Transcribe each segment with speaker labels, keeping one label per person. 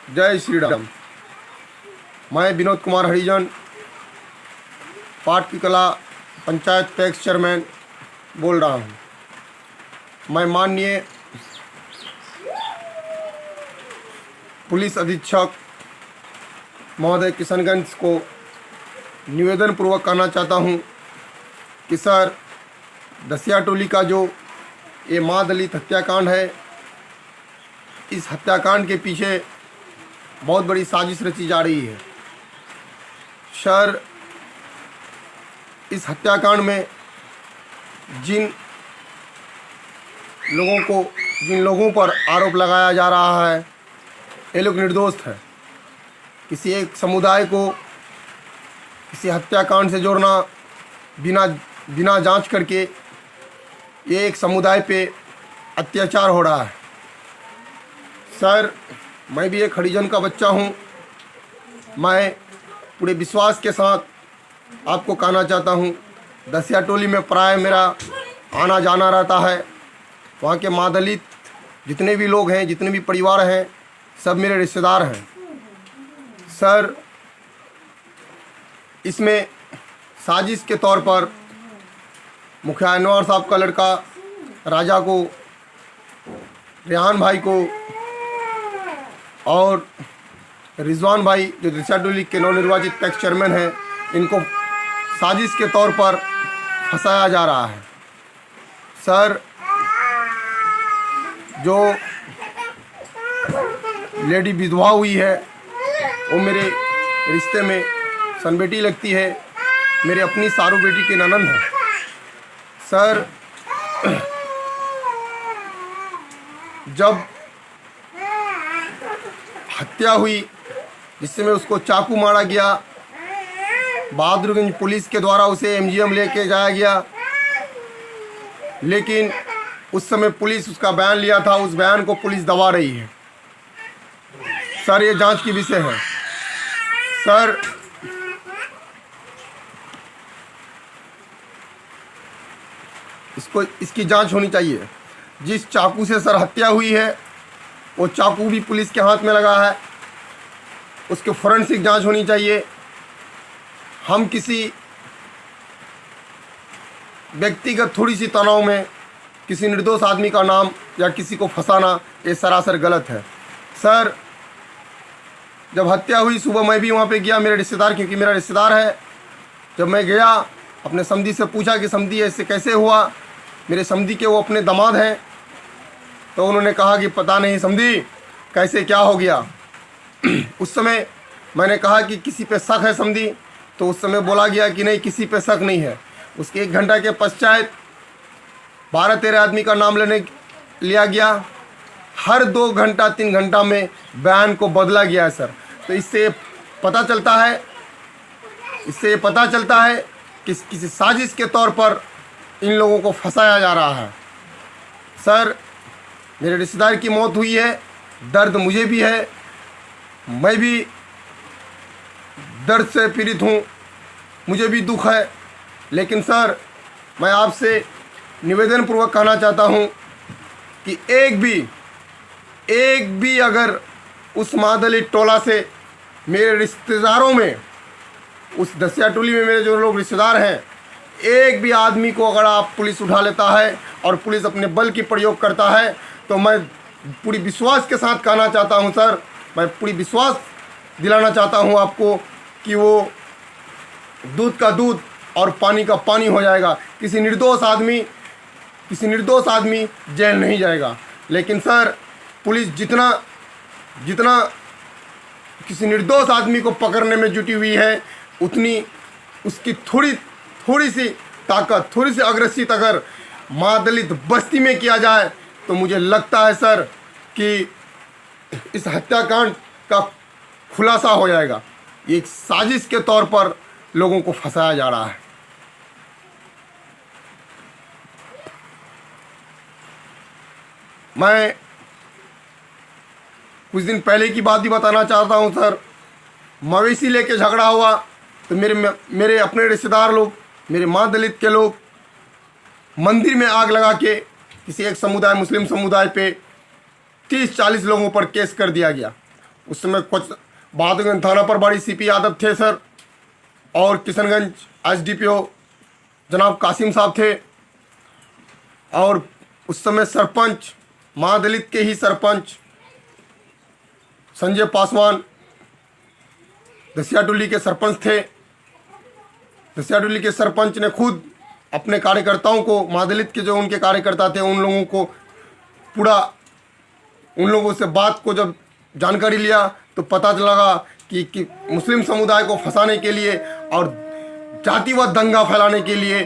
Speaker 1: जय श्री राम। मैं विनोद कुमार हरिजन, पाट की कला पंचायत पैक्स चेयरमैन बोल रहा हूँ। मैं माननीय पुलिस अधीक्षक महोदय किशनगंज को निवेदन पूर्वक कहना चाहता हूँ कि सर, दसिया टोली का जो ये माँ दलित हत्याकांड है, इस हत्याकांड के पीछे बहुत बड़ी साजिश रची जा रही है। सर, इस हत्याकांड में जिन लोगों पर आरोप लगाया जा रहा है, ये लोग निर्दोष हैं। किसी एक समुदाय को किसी हत्याकांड से जोड़ना बिना जांच करके, ये एक समुदाय पे अत्याचार हो रहा है। सर, मैं भी एक हरिजन का बच्चा हूँ। मैं पूरे विश्वास के साथ आपको कहना चाहता हूँ, दसिया टोली में प्राय मेरा आना जाना रहता है। वहाँ के माँ दलित जितने भी लोग हैं, जितने भी परिवार हैं, सब मेरे रिश्तेदार हैं। सर, इसमें साजिश के तौर पर मुखिया अनवर साहब का लड़का राजा को, रेहान भाई को और रिजवान भाई जो दसिया टोली के नवनिर्वाचित पैक्स चेयरमैन हैं, इनको साजिश के तौर पर फंसाया जा रहा है। सर, जो लेडी विधवा हुई है वो मेरे रिश्ते में सनबेटी लगती है, मेरे अपनी सारू बेटी की ननंद है। सर, जब हत्या हुई जिसमें उसको चाकू मारा गया, बहादुरगंज पुलिस के द्वारा उसे एमजीएम लेके जाया गया, लेकिन उस समय पुलिस उसका बयान लिया था, उस बयान को पुलिस दबा रही है। सर, ये जांच की विषय है। सर, इसकी जांच होनी चाहिए। जिस चाकू से सर हत्या हुई है, वो चाकू भी पुलिस के हाथ में लगा है, उसके फोरेंसिक जांच होनी चाहिए। हम किसी व्यक्तिगत थोड़ी सी तनाव में किसी निर्दोष आदमी का नाम या किसी को फंसाना, ये सरासर गलत है। सर, जब हत्या हुई, सुबह मैं भी वहाँ पे गया, मेरे रिश्तेदार, क्योंकि मेरा रिश्तेदार है। जब मैं गया, अपने समधी से पूछा कि समधी ऐसे कैसे हुआ। मेरे समधी के वो अपने दामाद हैं, तो उन्होंने कहा कि पता नहीं समधी कैसे क्या हो गया। उस समय मैंने कहा कि किसी पे शक है समधी, तो उस समय बोला गया कि नहीं, किसी पे शक नहीं है। उसके 1 घंटा के पश्चात 12-13 आदमी का नाम लिया गया। हर 2 घंटा 3 घंटा में बयान को बदला गया है सर। तो इससे पता चलता है कि किसी साजिश के तौर पर इन लोगों को फंसाया जा रहा है। सर, मेरे रिश्तेदार की मौत हुई है, दर्द मुझे भी है, मैं भी दर्द से पीड़ित हूँ, मुझे भी दुख है। लेकिन सर, मैं आपसे निवेदन पूर्वक कहना चाहता हूँ कि एक भी अगर उस माँ दलित टोला से मेरे रिश्तेदारों में, उस दसिया टोली में मेरे जो लोग रिश्तेदार हैं, एक भी आदमी को अगर आप पुलिस उठा लेता है और पुलिस अपने बल की प्रयोग करता है, तो मैं पूरी विश्वास के साथ कहना चाहता हूं सर, मैं पूरी विश्वास दिलाना चाहता हूं आपको कि वो दूध का दूध और पानी का पानी हो जाएगा। किसी निर्दोष आदमी जेल नहीं जाएगा। लेकिन सर, पुलिस जितना किसी निर्दोष आदमी को पकड़ने में जुटी हुई है, उतनी उसकी थोड़ी सी ताकत, थोड़ी सी अग्रसित अगर माँ दलित बस्ती में किया जाए, तो मुझे लगता है सर कि इस हत्याकांड का खुलासा हो जाएगा। ये एक साजिश के तौर पर लोगों को फंसाया जा रहा है। मैं कुछ दिन पहले की बात ही बताना चाहता हूँ सर। मवेशी लेके झगड़ा हुआ, तो मेरे अपने रिश्तेदार लोग, मेरे माँ दलित के लोग मंदिर में आग लगा के किसी एक समुदाय, मुस्लिम समुदाय पे 30-40 लोगों पर केस कर दिया गया। उस समय कुछ बहादुरगंज थाना पर बड़ी सीपी यादव थे सर, और किशनगंज एसडीपीओ जनाब कासिम साहब थे, और उस समय सरपंच महादलित के ही सरपंच संजय पासवान दसियाटोली के सरपंच थे। दसियाटोली के सरपंच ने खुद अपने कार्यकर्ताओं को, महादलित के जो उनके कार्यकर्ता थे, उन लोगों को पूरा, उन लोगों से बात को जब जानकारी लिया तो पता लगा कि मुस्लिम समुदाय को फंसाने के लिए और जातिवाद दंगा फैलाने के लिए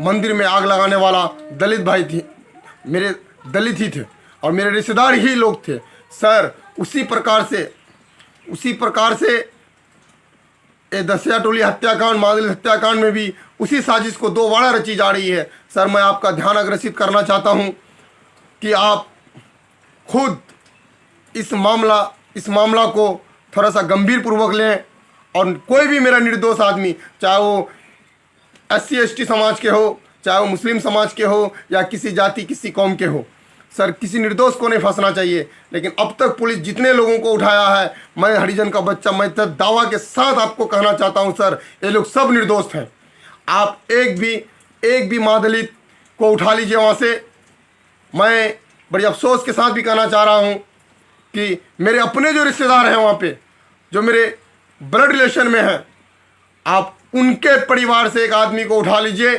Speaker 1: मंदिर में आग लगाने वाला दलित भाई थे, मेरे दलित ही थे और मेरे रिश्तेदार ही लोग थे सर। उसी प्रकार से ये दसियाटोली हत्याकांड, महादलित हत्याकांड में भी उसी साजिश को दोबारा रची जा रही है सर। मैं आपका ध्यान आकर्षित करना चाहता हूं कि आप खुद इस मामला को थोड़ा सा गंभीर पूर्वक लें, और कोई भी मेरा निर्दोष आदमी, चाहे वो SC ST समाज के हो, चाहे वो मुस्लिम समाज के हो, या किसी जाति किसी कौम के हो सर, किसी निर्दोष को नहीं फंसना चाहिए। लेकिन अब तक पुलिस जितने लोगों को उठाया है, मैं हरिजन का बच्चा, मैं तो दावा के साथ आपको कहना चाहता हूं सर, ये लोग सब निर्दोष हैं। आप एक भी महादलित को उठा लीजिए वहाँ से। मैं बड़ी अफसोस के साथ भी कहना चाह रहा हूँ कि मेरे अपने जो रिश्तेदार हैं वहाँ पे, जो मेरे ब्लड रिलेशन में हैं, आप उनके परिवार से एक आदमी को उठा लीजिए,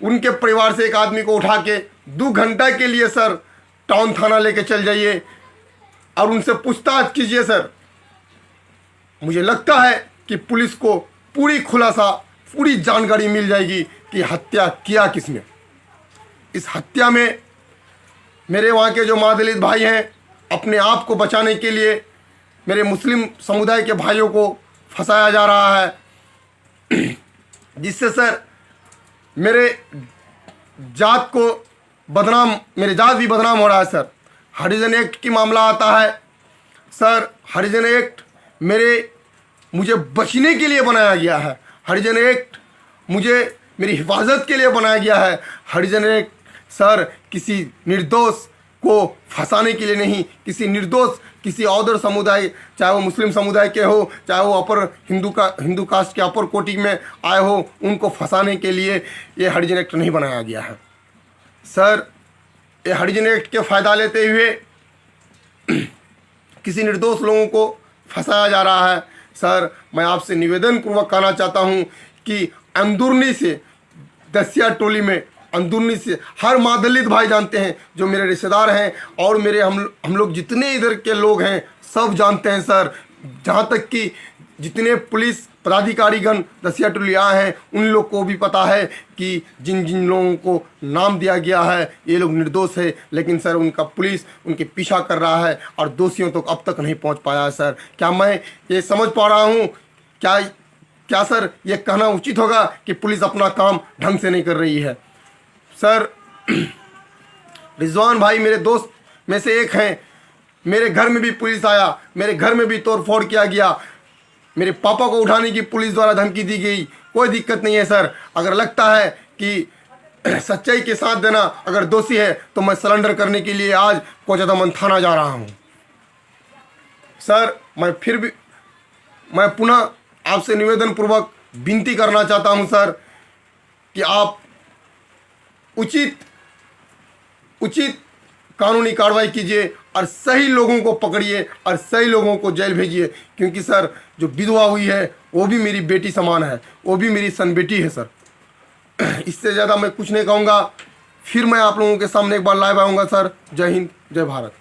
Speaker 1: उनके परिवार से एक आदमी को उठा के 2 घंटा के लिए सर टाउन थाना लेके चल जाइए और उनसे पूछताछ कीजिए सर। मुझे लगता है कि पुलिस को पूरी खुलासा, पूरी जानकारी मिल जाएगी कि हत्या किया किसने। इस हत्या में मेरे वहाँ के जो महादलित भाई हैं, अपने आप को बचाने के लिए मेरे मुस्लिम समुदाय के भाइयों को फंसाया जा रहा है, जिससे सर मेरे जात को बदनाम, मेरे जात भी बदनाम हो रहा है सर। हरिजन एक्ट की मामला आता है सर, हरिजन एक्ट मुझे बचने के लिए बनाया गया है। हरिजन एक्ट मेरी हिफाजत के लिए बनाया गया है। हरिजन एक्ट सर किसी निर्दोष को फंसाने के लिए नहीं, किसी निर्दोष, किसी और समुदाय, चाहे वो मुस्लिम समुदाय के हो, चाहे वो अपर हिंदू कास्ट के अपर कोटि में आए हो, उनको फंसाने के लिए ये हरिजन एक्ट नहीं बनाया गया है सर। ये हरिजन एक्ट के फ़ायदा लेते हुए किसी निर्दोष लोगों को फंसाया जा रहा है सर। मैं आपसे निवेदन पूर्वक कहना चाहता हूँ कि अंदरूनी से, दसियाटोली में अंदरूनी से हर महादलित भाई जानते हैं, जो मेरे रिश्तेदार हैं और मेरे हम लोग जितने इधर के लोग हैं सब जानते हैं सर। जहाँ तक कि जितने पुलिस पदाधिकारीगण दसियाटोली आए हैं, उन लोग को भी पता है कि जिन जिन लोगों को नाम दिया गया है ये लोग निर्दोष है, लेकिन सर उनका पुलिस उनके पीछा कर रहा है और दोषियों तक अब तक नहीं पहुंच पाया है सर। क्या मैं ये समझ पा रहा हूँ, क्या सर ये कहना उचित होगा कि पुलिस अपना काम ढंग से नहीं कर रही है सर? रिजवान भाई मेरे दोस्त में से एक हैं, मेरे घर में भी पुलिस आया, मेरे घर में भी तोड़फोड़ किया गया, मेरे पापा को उठाने की पुलिस द्वारा धमकी दी गई। कोई दिक्कत नहीं है सर। अगर लगता है कि सच्चाई के साथ देना अगर दोषी है तो मैं सरेंडर करने के लिए आज कोचादमन थाना जा रहा हूँ सर। मैं पुनः आपसे निवेदन पूर्वक विनती करना चाहता हूँ सर कि आप उचित कानूनी कार्रवाई कीजिए और सही लोगों को पकड़िए और सही लोगों को जेल भेजिए, क्योंकि सर जो विधवा हुई है वो भी मेरी बेटी समान है, वो भी मेरी सन बेटी है सर। इससे ज़्यादा मैं कुछ नहीं कहूँगा। फिर मैं आप लोगों के सामने एक बार लाइव आऊँगा सर। जय हिंद, जय भारत।